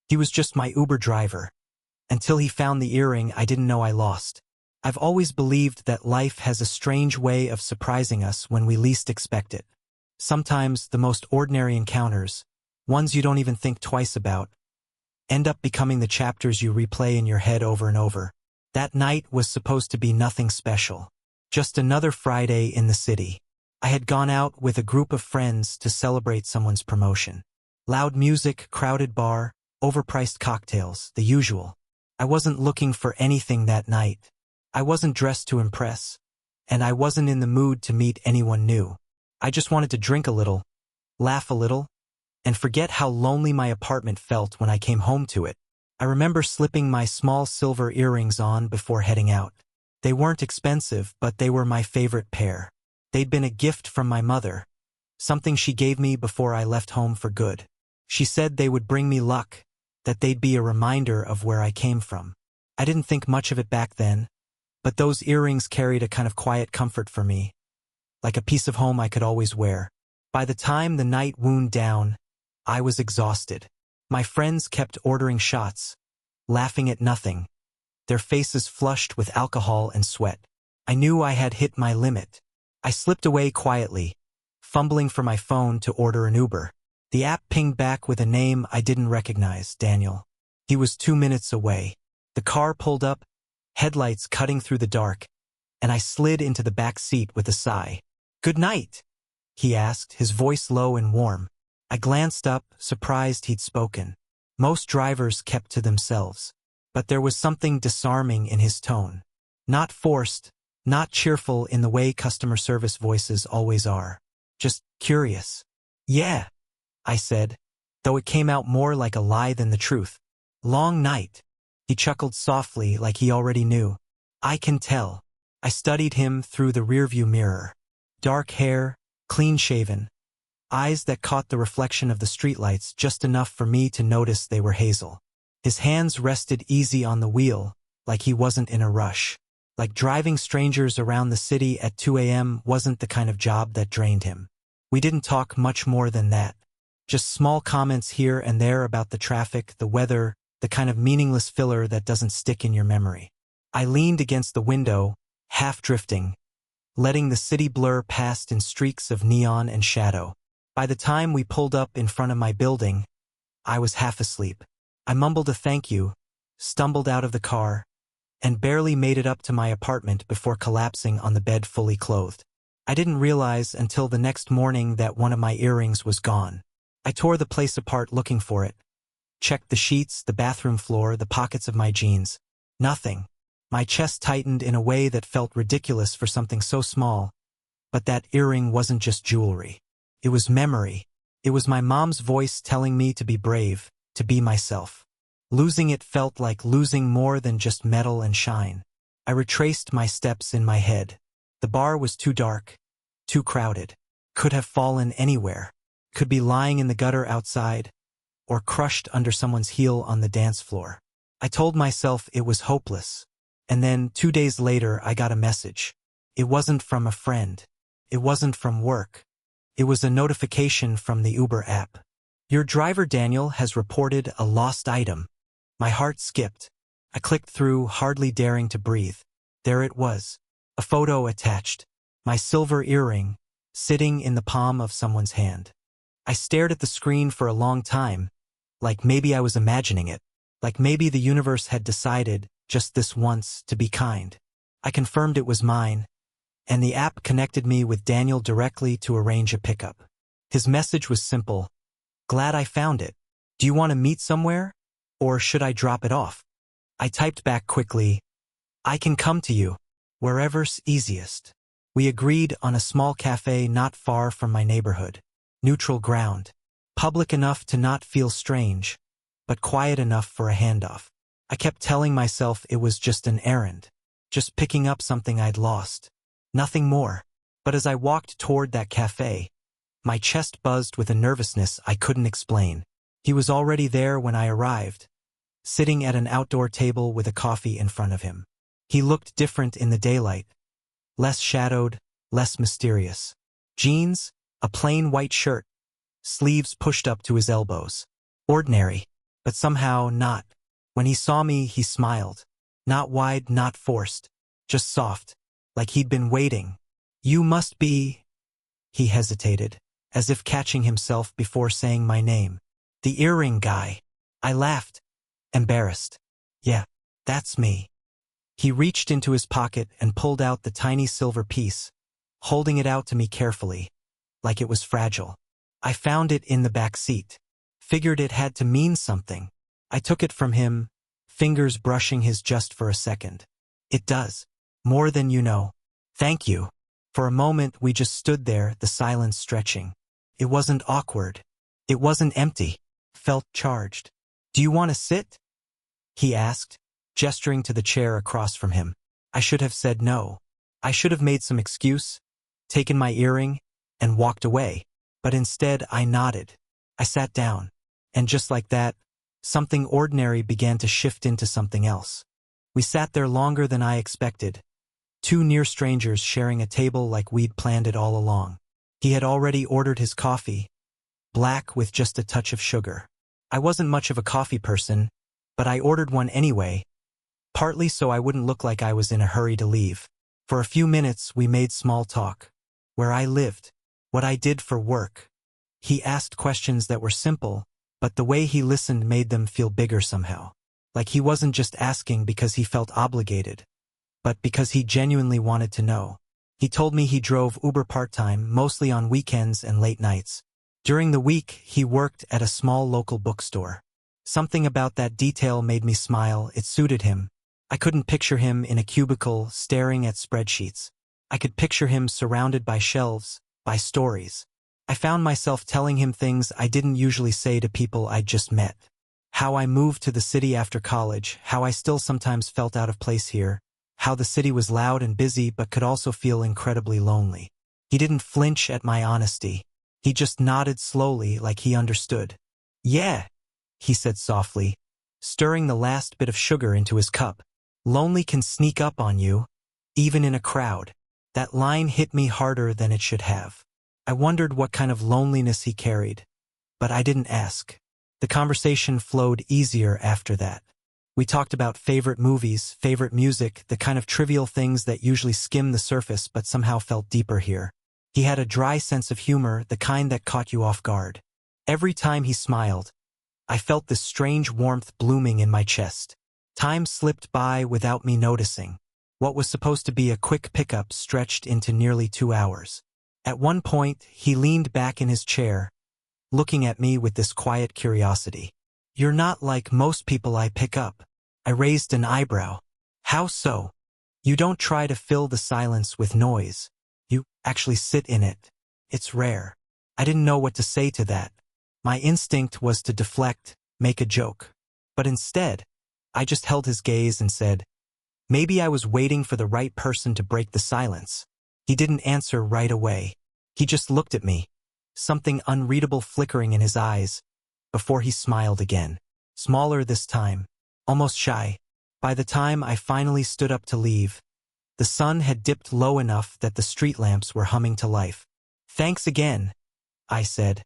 He was just my Uber driver. Until he found the earring I didn't know I lost. I've always believed that life has a strange way of surprising us when we least expect it. Sometimes the most ordinary encounters, ones you don't even think twice about, end up becoming the chapters you replay in your head over and over. That night was supposed to be nothing special. Just another Friday in the city. I had gone out with a group of friends to celebrate someone's promotion. Loud music, crowded bar, overpriced cocktails, the usual. I wasn't looking for anything that night. I wasn't dressed to impress, and I wasn't in the mood to meet anyone new. I just wanted to drink a little, laugh a little, and forget how lonely my apartment felt when I came home to it. I remember slipping my small silver earrings on before heading out. They weren't expensive, but they were my favorite pair. They'd been a gift from my mother, something she gave me before I left home for good. She said they would bring me luck, that they'd be a reminder of where I came from. I didn't think much of it back then, but those earrings carried a kind of quiet comfort for me, like a piece of home I could always wear. By the time the night wound down, I was exhausted. My friends kept ordering shots, laughing at nothing, their faces flushed with alcohol and sweat. I knew I had hit my limit. I slipped away quietly, fumbling for my phone to order an Uber. The app pinged back with a name I didn't recognize, Daniel. He was 2 minutes away. The car pulled up, headlights cutting through the dark, and I slid into the back seat with a sigh. "Good night," he asked, his voice low and warm. I glanced up, surprised he'd spoken. Most drivers kept to themselves, but there was something disarming in his tone. Not forced, not cheerful in the way customer service voices always are. Just curious. "Yeah," I said, though it came out more like a lie than the truth. "Long night." He chuckled softly like he already knew. "I can tell." I studied him through the rearview mirror. Dark hair, clean-shaven, eyes that caught the reflection of the streetlights just enough for me to notice they were hazel. His hands rested easy on the wheel, like he wasn't in a rush. Like driving strangers around the city at 2 a.m. wasn't the kind of job that drained him. We didn't talk much more than that. Just small comments here and there about the traffic, the weather, the kind of meaningless filler that doesn't stick in your memory. I leaned against the window, half drifting, letting the city blur past in streaks of neon and shadow. By the time we pulled up in front of my building, I was half asleep. I mumbled a thank you, stumbled out of the car, and barely made it up to my apartment before collapsing on the bed fully clothed. I didn't realize until the next morning that one of my earrings was gone. I tore the place apart looking for it. Checked the sheets, the bathroom floor, the pockets of my jeans. Nothing. My chest tightened in a way that felt ridiculous for something so small. But that earring wasn't just jewelry. It was memory. It was my mom's voice telling me to be brave, to be myself. Losing it felt like losing more than just metal and shine. I retraced my steps in my head. The bar was too dark, too crowded. Could have fallen anywhere. Could be lying in the gutter outside, or crushed under someone's heel on the dance floor. I told myself it was hopeless. And then 2 days later I got a message. It wasn't from a friend. It wasn't from work. It was a notification from the Uber app. "Your driver Daniel has reported a lost item." My heart skipped. I clicked through, hardly daring to breathe. There it was. A photo attached. My silver earring, sitting in the palm of someone's hand. I stared at the screen for a long time, like maybe I was imagining it. Like maybe the universe had decided, just this once, to be kind. I confirmed it was mine, and the app connected me with Daniel directly to arrange a pickup. His message was simple. "Glad I found it. Do you want to meet somewhere? Or should I drop it off?" I typed back quickly, "I can come to you, wherever's easiest." We agreed on a small cafe not far from my neighborhood. Neutral ground. Public enough to not feel strange, but quiet enough for a handoff. I kept telling myself it was just an errand, just picking up something I'd lost. Nothing more. But as I walked toward that cafe, my chest buzzed with a nervousness I couldn't explain. He was already there when I arrived, sitting at an outdoor table with a coffee in front of him. He looked different in the daylight, less shadowed, less mysterious. Jeans, a plain white shirt, sleeves pushed up to his elbows. Ordinary. but somehow not. When he saw me, he smiled. Not wide, not forced. Just soft. Like he'd been waiting. You must be… He hesitated, as if catching himself before saying my name. The earring guy. I laughed. Embarrassed. Yeah, that's me. He reached into his pocket and pulled out the tiny silver piece, holding it out to me carefully, like it was fragile. I found it in the back seat. Figured it had to mean something. I took it from him, fingers brushing his just for a second. It does. More than you know. Thank you. For a moment we just stood there, the silence stretching. It wasn't awkward. It wasn't empty. Felt charged. Do you want to sit? He asked, gesturing to the chair across from him. I should have said no. I should have made some excuse, taken my earring, and walked away. But instead I nodded. I sat down. And just like that, something ordinary began to shift into something else. We sat there longer than I expected. Two near strangers sharing a table like we'd planned it all along. He had already ordered his coffee, black with just a touch of sugar. I wasn't much of a coffee person, but I ordered one anyway, partly so I wouldn't look like I was in a hurry to leave. For a few minutes we made small talk. Where I lived, what I did for work. He asked questions that were simple, but the way he listened made them feel bigger somehow. Like he wasn't just asking because he felt obligated, but because he genuinely wanted to know. He told me he drove Uber part-time, mostly on weekends and late nights. During the week, he worked at a small local bookstore. Something about that detail made me smile. It suited him. I couldn't picture him in a cubicle, staring at spreadsheets. I could picture him surrounded by shelves, by stories. I found myself telling him things I didn't usually say to people I'd just met. How I moved to the city after college, how I still sometimes felt out of place here, how the city was loud and busy but could also feel incredibly lonely. He didn't flinch at my honesty. He just nodded slowly like he understood. Yeah, he said softly, stirring the last bit of sugar into his cup. Lonely can sneak up on you, even in a crowd. That line hit me harder than it should have. I wondered what kind of loneliness he carried, but I didn't ask. The conversation flowed easier after that. We talked about favorite movies, favorite music, the kind of trivial things that usually skim the surface but somehow felt deeper here. He had a dry sense of humor, the kind that caught you off guard. Every time he smiled, I felt this strange warmth blooming in my chest. Time slipped by without me noticing. What was supposed to be a quick pickup stretched into nearly 2 hours. At one point, he leaned back in his chair, looking at me with this quiet curiosity. You're not like most people I pick up. I raised an eyebrow. How so? You don't try to fill the silence with noise. You actually sit in it. It's rare. I didn't know what to say to that. My instinct was to deflect, make a joke. But instead, I just held his gaze and said, maybe I was waiting for the right person to break the silence. He didn't answer right away. He just looked at me, something unreadable flickering in his eyes, before he smiled again. Smaller this time, almost shy. By the time I finally stood up to leave, the sun had dipped low enough that the street lamps were humming to life. Thanks again, I said,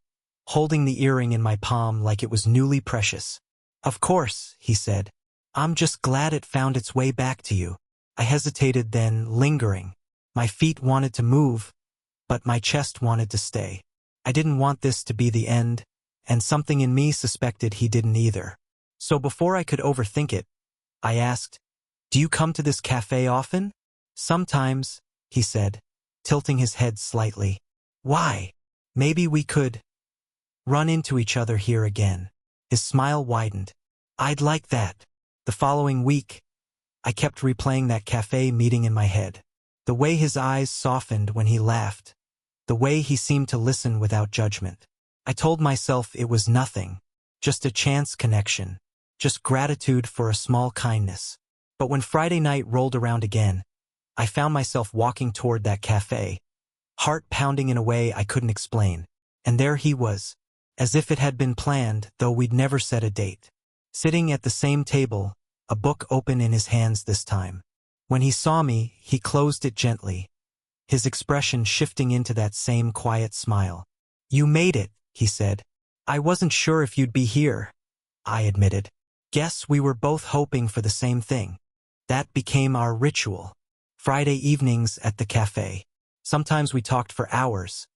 holding the earring in my palm like it was newly precious. Of course, he said. I'm just glad it found its way back to you. I hesitated then, lingering. My feet wanted to move, but my chest wanted to stay. I didn't want this to be the end, and something in me suspected he didn't either. So before I could overthink it, I asked, do you come to this cafe often? Sometimes, he said, tilting his head slightly. Why? Maybe we could run into each other here again. His smile widened. I'd like that. The following week, I kept replaying that cafe meeting in my head. The way his eyes softened when he laughed. The way he seemed to listen without judgment. I told myself it was nothing. Just a chance connection. Just gratitude for a small kindness. But when Friday night rolled around again, I found myself walking toward that cafe, heart pounding in a way I couldn't explain. And there he was, as if it had been planned, though we'd never set a date. Sitting at the same table, a book open in his hands this time. When he saw me, he closed it gently, his expression shifting into that same quiet smile. You made it, he said. I wasn't sure if you'd be here. I admitted. Guess we were both hoping for the same thing. That became our ritual. Friday evenings at the cafe. Sometimes we talked for hours.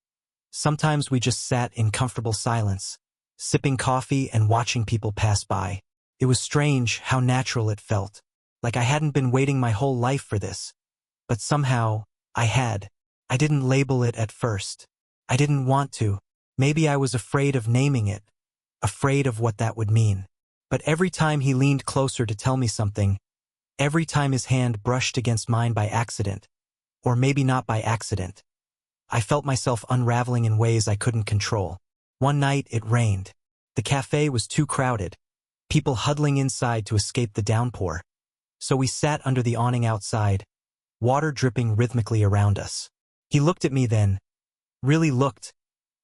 Sometimes we just sat in comfortable silence, sipping coffee and watching people pass by. It was strange how natural it felt, like I hadn't been waiting my whole life for this. But somehow, I had. I didn't label it at first. I didn't want to. Maybe I was afraid of naming it, afraid of what that would mean. But every time he leaned closer to tell me something, every time his hand brushed against mine by accident, or maybe not by accident, I felt myself unraveling in ways I couldn't control. One night it rained. The cafe was too crowded, people huddling inside to escape the downpour. So we sat under the awning outside, water dripping rhythmically around us. He looked at me then, really looked,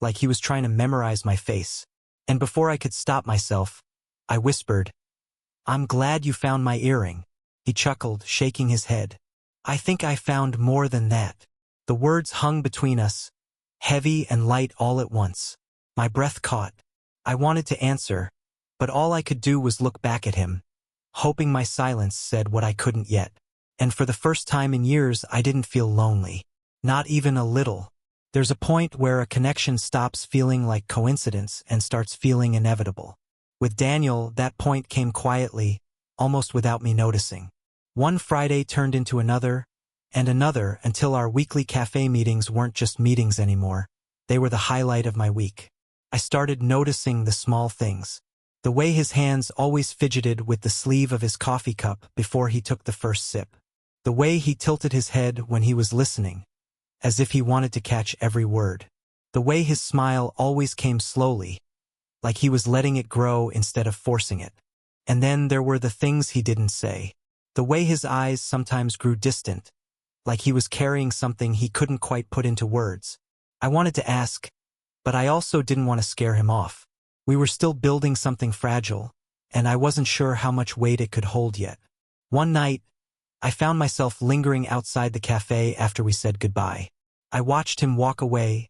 like he was trying to memorize my face. And before I could stop myself, I whispered, "I'm glad you found my earring." He chuckled, shaking his head. "I think I found more than that." The words hung between us, heavy and light all at once. My breath caught. I wanted to answer, but all I could do was look back at him, hoping my silence said what I couldn't yet. And for the first time in years, I didn't feel lonely. Not even a little. There's a point where a connection stops feeling like coincidence and starts feeling inevitable. With Daniel, that point came quietly, almost without me noticing. One Friday turned into another, and another, until our weekly cafe meetings weren't just meetings anymore. They were the highlight of my week. I started noticing the small things. The way his hands always fidgeted with the sleeve of his coffee cup before he took the first sip. The way he tilted his head when he was listening, as if he wanted to catch every word. The way his smile always came slowly, like he was letting it grow instead of forcing it. And then there were the things he didn't say. The way his eyes sometimes grew distant, like he was carrying something he couldn't quite put into words. I wanted to ask, but I also didn't want to scare him off. We were still building something fragile, and I wasn't sure how much weight it could hold yet. One night, I found myself lingering outside the cafe after we said goodbye. I watched him walk away,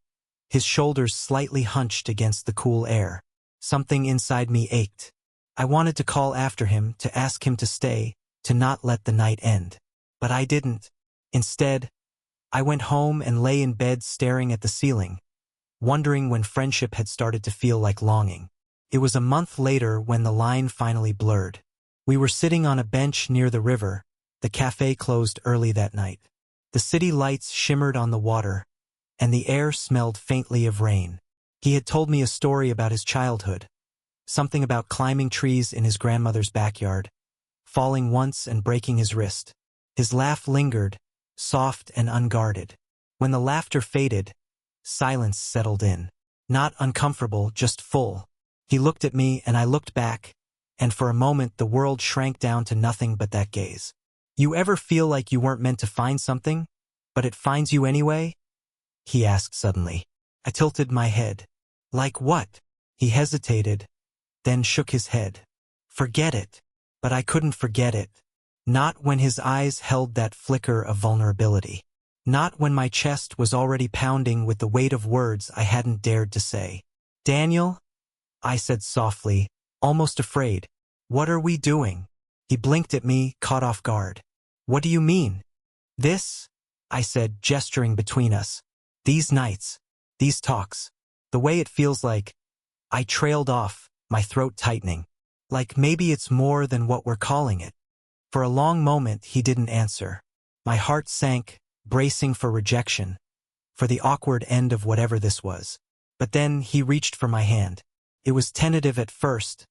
his shoulders slightly hunched against the cool air. Something inside me ached. I wanted to call after him, to ask him to stay, to not let the night end. But I didn't. Instead, I went home and lay in bed staring at the ceiling, wondering when friendship had started to feel like longing. It was a month later when the line finally blurred. We were sitting on a bench near the river. The cafe closed early that night. The city lights shimmered on the water, and the air smelled faintly of rain. He had told me a story about his childhood, something about climbing trees in his grandmother's backyard, falling once and breaking his wrist. His laugh lingered, soft and unguarded. When the laughter faded, silence settled in. Not uncomfortable, just full. He looked at me and I looked back, and for a moment the world shrank down to nothing but that gaze. You ever feel like you weren't meant to find something, but it finds you anyway? He asked suddenly. I tilted my head. Like what? He hesitated, then shook his head. Forget it. But I couldn't forget it. Not when his eyes held that flicker of vulnerability. Not when my chest was already pounding with the weight of words I hadn't dared to say. Daniel? I said softly, almost afraid. What are we doing? He blinked at me, caught off guard. What do you mean? This? I said, gesturing between us. These nights. These talks. The way it feels like. I trailed off, my throat tightening. Like maybe it's more than what we're calling it. For a long moment he didn't answer. My heart sank, bracing for rejection, for the awkward end of whatever this was. But then he reached for my hand. It was tentative at first,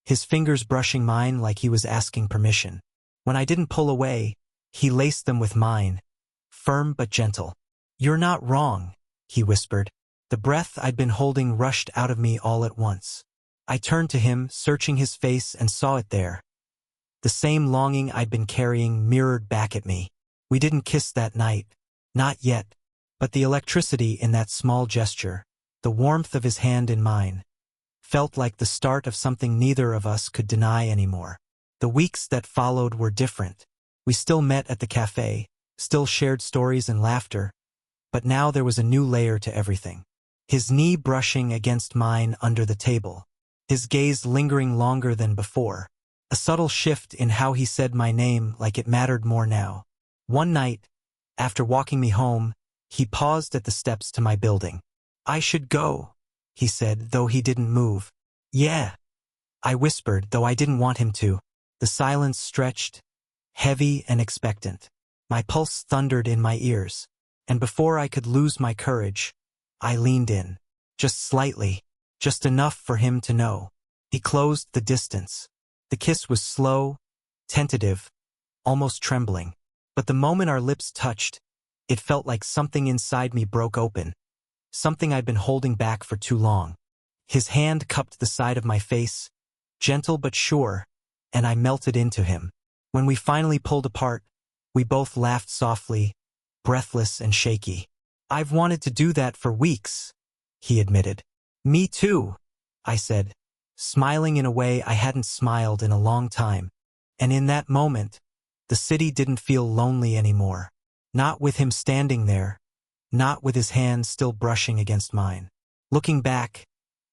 his fingers brushing mine like he was asking permission. When I didn't pull away, he laced them with mine, firm but gentle. You're not wrong, he whispered. The breath I'd been holding rushed out of me all at once. I turned to him, searching his face, and saw it there. The same longing I'd been carrying mirrored back at me. We didn't kiss that night. Not yet. But the electricity in that small gesture, the warmth of his hand in mine, felt like the start of something neither of us could deny anymore. The weeks that followed were different. We still met at the cafe, still shared stories and laughter, but now there was a new layer to everything. His knee brushing against mine under the table. his gaze lingering longer than before. A subtle shift in how he said my name, like it mattered more now. One night, after walking me home, he paused at the steps to my building. "I should go," he said, though he didn't move. "Yeah," I whispered, though I didn't want him to. The silence stretched, heavy and expectant. My pulse thundered in my ears, and before I could lose my courage, I leaned in. Just slightly, just enough for him to know. He closed the distance. The kiss was slow, tentative, almost trembling. But the moment our lips touched, it felt like something inside me broke open. Something I'd been holding back for too long. His hand cupped the side of my face, gentle but sure, and I melted into him. When we finally pulled apart, we both laughed softly, breathless and shaky. "I've wanted to do that for weeks," he admitted. "Me too," I said, smiling in a way I hadn't smiled in a long time. And in that moment, the city didn't feel lonely anymore. Not with him standing there, not with his hand still brushing against mine. Looking back,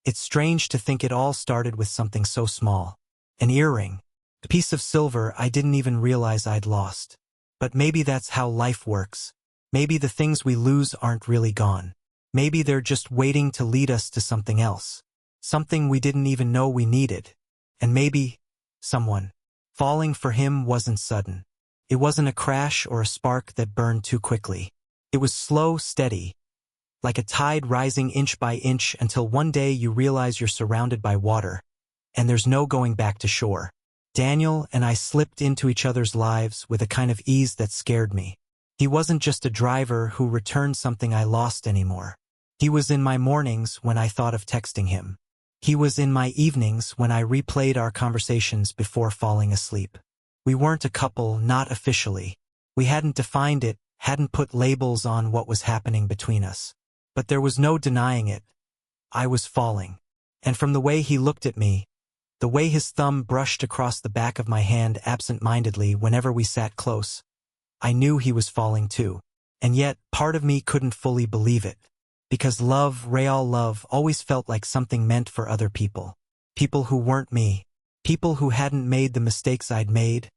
it's strange to think it all started with something so small. An earring, a piece of silver I didn't even realize I'd lost. But maybe that's how life works. Maybe the things we lose aren't really gone. Maybe they're just waiting to lead us to something else. Something we didn't even know we needed. And maybe someone. Falling for him wasn't sudden. It wasn't a crash or a spark that burned too quickly. It was slow, steady, like a tide rising inch by inch until one day you realize you're surrounded by water, and there's no going back to shore. Daniel and I slipped into each other's lives with a kind of ease that scared me. He wasn't just a driver who returned something I lost anymore. He was in my mornings when I thought of texting him. He was in my evenings when I replayed our conversations before falling asleep. We weren't a couple, not officially. We hadn't defined it, hadn't put labels on what was happening between us. But there was no denying it. I was falling. And from the way he looked at me, the way his thumb brushed across the back of my hand absent-mindedly whenever we sat close, I knew he was falling too. And yet, part of me couldn't fully believe it. Because love, real love, always felt like something meant for other people. People who weren't me. People who hadn't made the mistakes I'd made,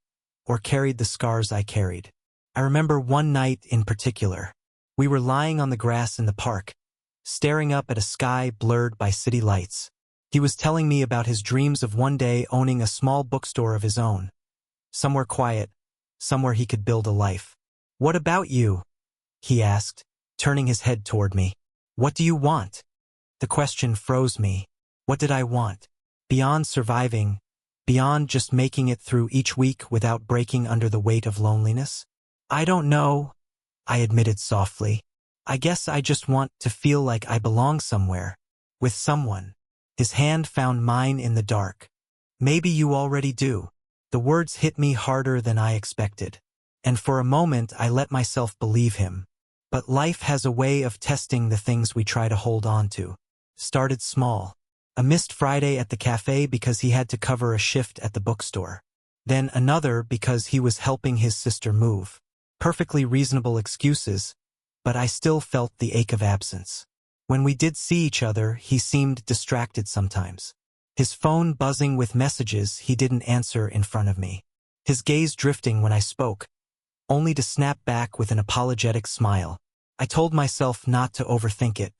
or carried the scars I carried. I remember one night in particular. We were lying on the grass in the park, staring up at a sky blurred by city lights. He was telling me about his dreams of one day owning a small bookstore of his own. Somewhere quiet, somewhere he could build a life. "What about you?" he asked, turning his head toward me. "What do you want?" The question froze me. What did I want? Beyond surviving, beyond just making it through each week without breaking under the weight of loneliness? "I don't know," I admitted softly. "I guess I just want to feel like I belong somewhere, with someone." His hand found mine in the dark. "Maybe you already do." The words hit me harder than I expected. And for a moment I let myself believe him. But life has a way of testing the things we try to hold on to. Started small. A missed Friday at the cafe because he had to cover a shift at the bookstore. Then another because he was helping his sister move. Perfectly reasonable excuses, but I still felt the ache of absence. When we did see each other, he seemed distracted sometimes. His phone buzzing with messages he didn't answer in front of me. His gaze drifting when I spoke, only to snap back with an apologetic smile. I told myself not to overthink it,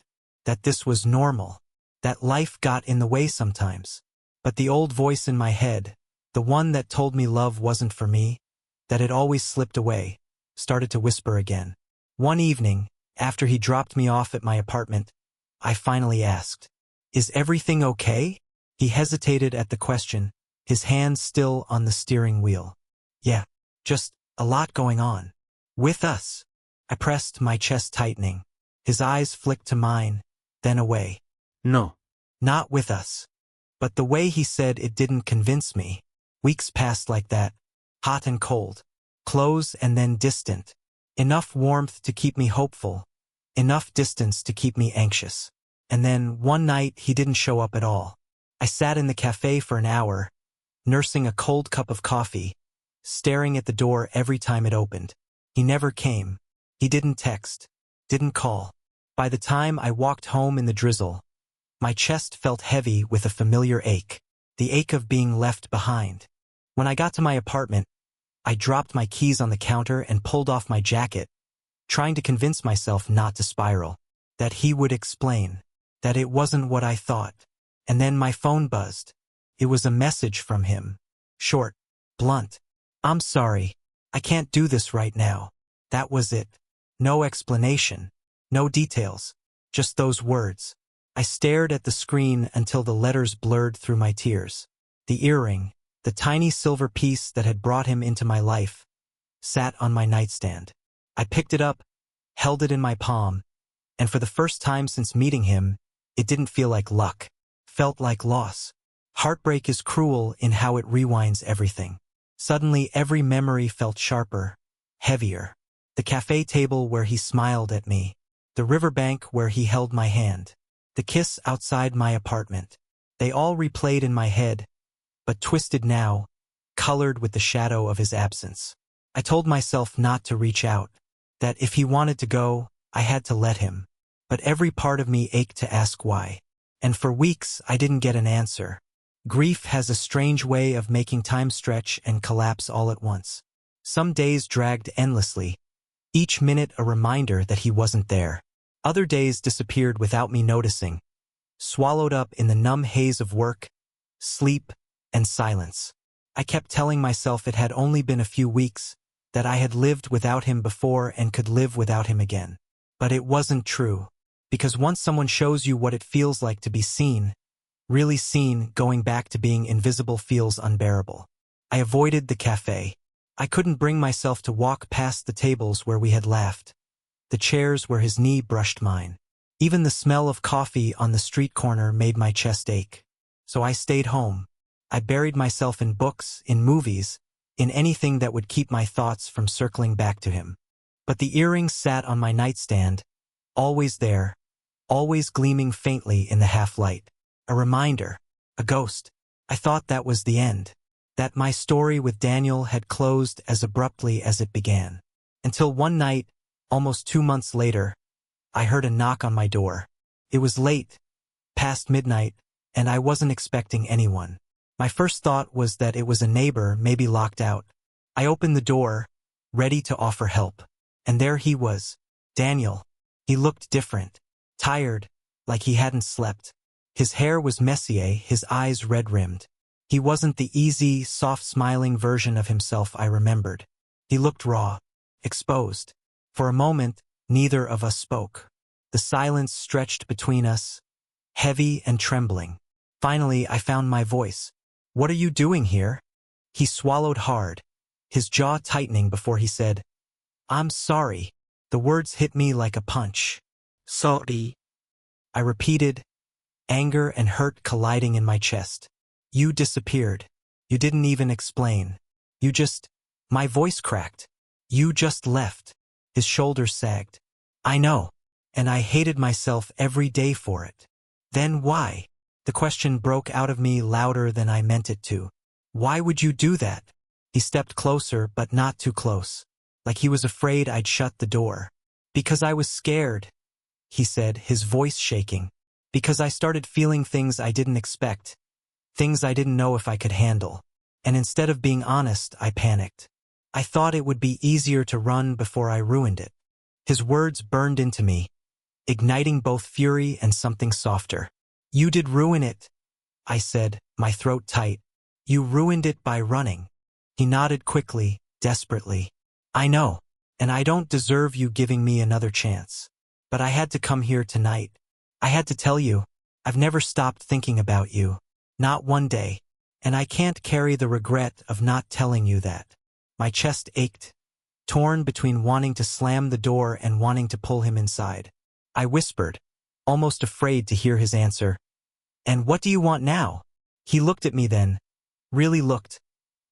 that this was normal, that life got in the way sometimes. But the old voice in my head, the one that told me love wasn't for me, that had always slipped away, started to whisper again. One evening, after he dropped me off at my apartment, I finally asked, "Is everything okay?" He hesitated at the question, his hand still on the steering wheel. "Yeah, just a lot going on. With us." I pressed, my chest tightening. His eyes flicked to mine, then away. No. "Not with us." But the way he said it didn't convince me. Weeks passed like that, hot and cold, close and then distant. Enough warmth to keep me hopeful, enough distance to keep me anxious. And then, one night, he didn't show up at all. I sat in the cafe for an hour, nursing a cold cup of coffee, staring at the door every time it opened. He never came. He didn't text, didn't call. By the time I walked home in the drizzle, My chest felt heavy with a familiar ache, the ache of being left behind. When I got to my apartment, I dropped my keys on the counter and pulled off my jacket, trying to convince myself not to spiral, that he would explain, that it wasn't what I thought. And then my phone buzzed. It was a message from him. Short, blunt. "I'm sorry. I can't do this right now." That was it. No explanation. No details. Just those words. I stared at the screen until the letters blurred through my tears. The earring, the tiny silver piece that had brought him into my life, sat on my nightstand. I picked it up, held it in my palm, and for the first time since meeting him, it didn't feel like luck. Felt like loss. Heartbreak is cruel in how it rewinds everything. Suddenly every memory felt sharper, heavier. The cafe table where he smiled at me, the riverbank where he held my hand, the kiss outside my apartment. They all replayed in my head, but twisted now, colored with the shadow of his absence. I told myself not to reach out, that if he wanted to go, I had to let him. But every part of me ached to ask why. And for weeks I didn't get an answer. Grief has a strange way of making time stretch and collapse all at once. Some days dragged endlessly, each minute a reminder that he wasn't there. Other days disappeared without me noticing, swallowed up in the numb haze of work, sleep, and silence. I kept telling myself it had only been a few weeks, that I had lived without him before and could live without him again. But it wasn't true, because once someone shows you what it feels like to be seen, really seen, going back to being invisible feels unbearable. I avoided the cafe. I couldn't bring myself to walk past the tables where we had laughed, the chairs where his knee brushed mine. Even the smell of coffee on the street corner made my chest ache. So I stayed home. I buried myself in books, in movies, in anything that would keep my thoughts from circling back to him. But the earrings sat on my nightstand, always there, always gleaming faintly in the half-light. A reminder, a ghost. I thought that was the end, that my story with Daniel had closed as abruptly as it began. Until one night, almost 2 months later, I heard a knock on my door. It was late, past midnight, and I wasn't expecting anyone. My first thought was that it was a neighbor, maybe locked out. I opened the door, ready to offer help. And there he was, Daniel. He looked different, tired, like he hadn't slept. His hair was messier, his eyes red-rimmed. He wasn't the easy, soft-smiling version of himself I remembered. He looked raw, exposed. For a moment, neither of us spoke. The silence stretched between us, heavy and trembling. Finally, I found my voice. "What are you doing here?" He swallowed hard, his jaw tightening before he said, "I'm sorry." The words hit me like a punch. "Sorry," I repeated, anger and hurt colliding in my chest. "You disappeared. You didn't even explain. You just..." My voice cracked. "You just left." His shoulders sagged. "I know. And I hated myself every day for it." "Then why?" The question broke out of me louder than I meant it to. "Why would you do that?" He stepped closer, but not too close, like he was afraid I'd shut the door. "Because I was scared," he said, his voice shaking. "Because I started feeling things I didn't expect, things I didn't know if I could handle. And instead of being honest, I panicked. I thought it would be easier to run before I ruined it." His words burned into me, igniting both fury and something softer. "You did ruin it," I said, my throat tight. "You ruined it by running." He nodded quickly, desperately. "I know, and I don't deserve you giving me another chance. But I had to come here tonight. I had to tell you, I've never stopped thinking about you. Not one day. And I can't carry the regret of not telling you that." My chest ached, torn between wanting to slam the door and wanting to pull him inside. I whispered, almost afraid to hear his answer, "And what do you want now?" He looked at me then, really looked,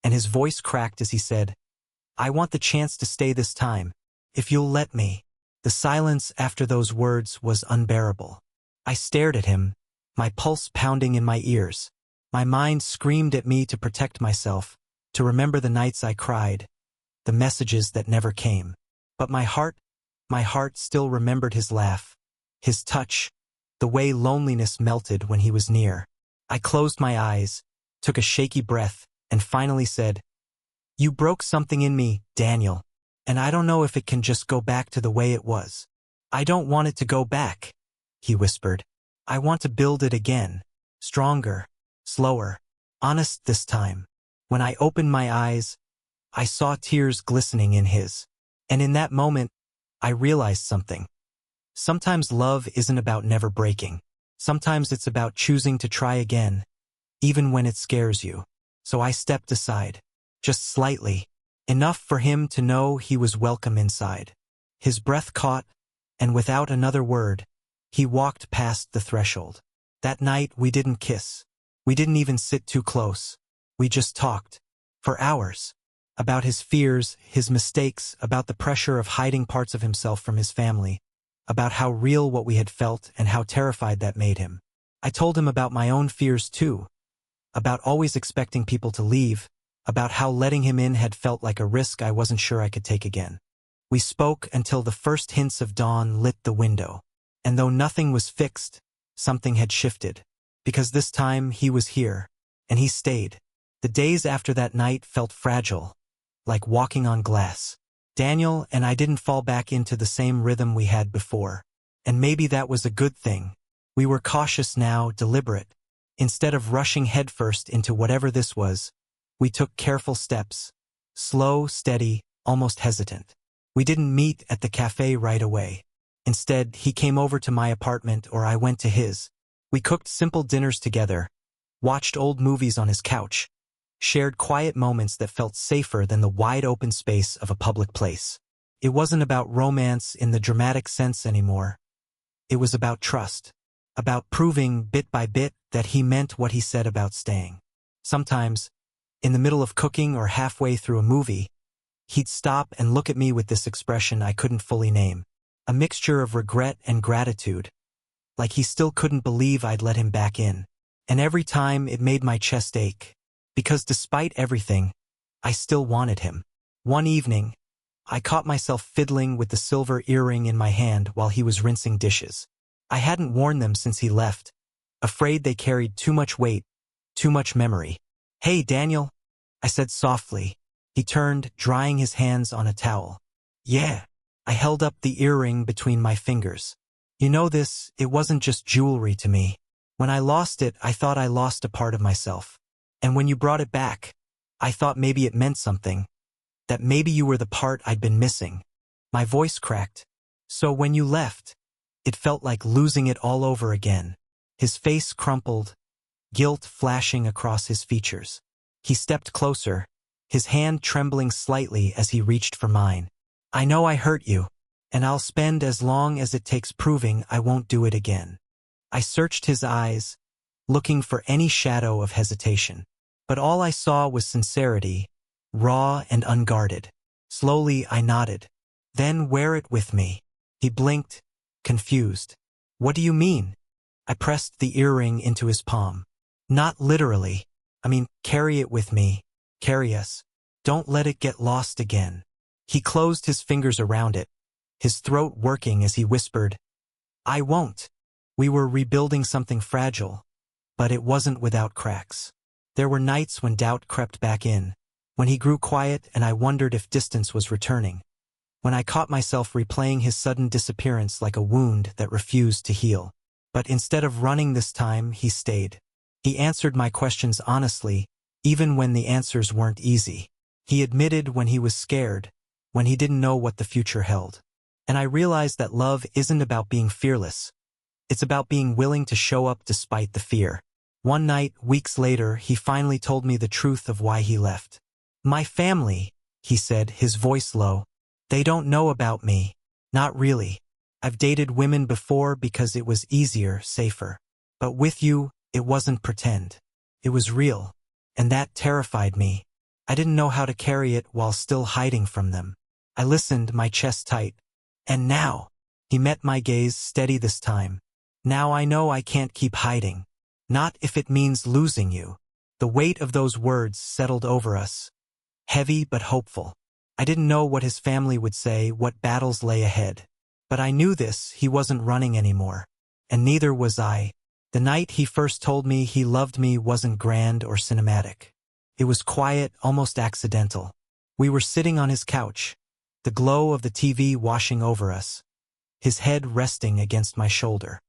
and his voice cracked as he said, "I want the chance to stay this time, if you'll let me." The silence after those words was unbearable. I stared at him, my pulse pounding in my ears. My mind screamed at me to protect myself, to remember the nights I cried, the messages that never came. But my heart still remembered his laugh, his touch, the way loneliness melted when he was near. I closed my eyes, took a shaky breath, and finally said, "You broke something in me, Daniel, and I don't know if it can just go back to the way it was." "I don't want it to go back," he whispered. "I want to build it again, stronger, slower, honest this time." When I opened my eyes, I saw tears glistening in his. And in that moment, I realized something. Sometimes love isn't about never breaking. Sometimes it's about choosing to try again, even when it scares you. So I stepped aside, just slightly, enough for him to know he was welcome inside. His breath caught, and without another word, he walked past the threshold. That night we didn't kiss. We didn't even sit too close. We just talked. For hours. About his fears, his mistakes, about the pressure of hiding parts of himself from his family, about how real what we had felt and how terrified that made him. I told him about my own fears too, about always expecting people to leave, about how letting him in had felt like a risk I wasn't sure I could take again. We spoke until the first hints of dawn lit the window. And though nothing was fixed, something had shifted. Because this time he was here, and he stayed. The days after that night felt fragile, like walking on glass. Daniel and I didn't fall back into the same rhythm we had before. And maybe that was a good thing. We were cautious now, deliberate. Instead of rushing headfirst into whatever this was, we took careful steps. Slow, steady, almost hesitant. We didn't meet at the cafe right away. Instead, he came over to my apartment or I went to his. We cooked simple dinners together, watched old movies on his couch, shared quiet moments that felt safer than the wide-open space of a public place. It wasn't about romance in the dramatic sense anymore. It was about trust, about proving bit by bit that he meant what he said about staying. Sometimes, in the middle of cooking or halfway through a movie, he'd stop and look at me with this expression I couldn't fully name, a mixture of regret and gratitude, like he still couldn't believe I'd let him back in. And every time it made my chest ache. Because despite everything, I still wanted him. One evening, I caught myself fiddling with the silver earring in my hand while he was rinsing dishes. I hadn't worn them since he left, afraid they carried too much weight, too much memory. "Hey, Daniel," I said softly. He turned, drying his hands on a towel. "Yeah." I held up the earring between my fingers. "You know this, it wasn't just jewelry to me. When I lost it, I thought I lost a part of myself. And when you brought it back, I thought maybe it meant something, that maybe you were the part I'd been missing." My voice cracked. "So when you left, it felt like losing it all over again." His face crumpled, guilt flashing across his features. He stepped closer, his hand trembling slightly as he reached for mine. "I know I hurt you, and I'll spend as long as it takes proving I won't do it again." I searched his eyes, looking for any shadow of hesitation. But all I saw was sincerity, raw and unguarded. Slowly I nodded. "Then wear it with me." He blinked, confused. "What do you mean?" I pressed the earring into his palm. "Not literally. I mean, carry it with me. Carry us. Don't let it get lost again." He closed his fingers around it, his throat working as he whispered, "I won't." We were rebuilding something fragile, but it wasn't without cracks. There were nights when doubt crept back in, when he grew quiet and I wondered if distance was returning, when I caught myself replaying his sudden disappearance like a wound that refused to heal. But instead of running this time, he stayed. He answered my questions honestly, even when the answers weren't easy. He admitted when he was scared, when he didn't know what the future held. And I realized that love isn't about being fearless. It's about being willing to show up despite the fear. One night, weeks later, he finally told me the truth of why he left. "My family," he said, his voice low, "they don't know about me. Not really. I've dated women before because it was easier, safer. But with you, it wasn't pretend. It was real. And that terrified me. I didn't know how to carry it while still hiding from them." I listened, my chest tight. "And now," he met my gaze steady this time, "now I know I can't keep hiding. Not if it means losing you." The weight of those words settled over us, heavy but hopeful. I didn't know what his family would say, what battles lay ahead. But I knew this, he wasn't running anymore. and neither was I. The night he first told me he loved me wasn't grand or cinematic. It was quiet, almost accidental. We were sitting on his couch, the glow of the TV washing over us, his head resting against my shoulder.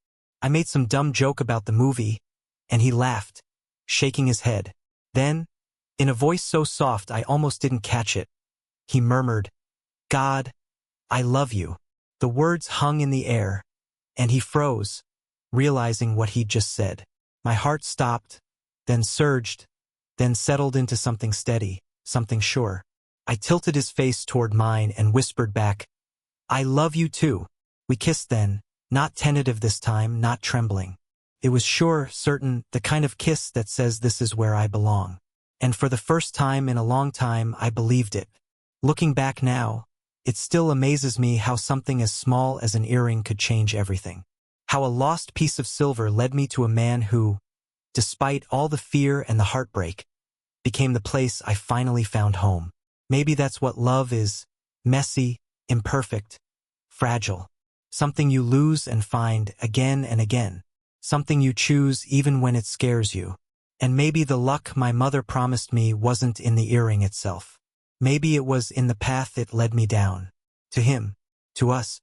I made some dumb joke about the movie, and he laughed, shaking his head. Then, in a voice so soft I almost didn't catch it, he murmured, "God, I love you." The words hung in the air, and he froze, realizing what he'd just said. My heart stopped, then surged, then settled into something steady, something sure. I tilted his face toward mine and whispered back, "I love you too." We kissed then, not tentative this time, not trembling. It was sure, certain, the kind of kiss that says this is where I belong. And for the first time in a long time, I believed it. Looking back now, it still amazes me how something as small as an earring could change everything. How a lost piece of silver led me to a man who, despite all the fear and the heartbreak, became the place I finally found home. Maybe that's what love is: messy, imperfect, fragile. Something you lose and find again and again. Something you choose even when it scares you. And maybe the luck my mother promised me wasn't in the earring itself. Maybe it was in the path it led me down. To him. To us.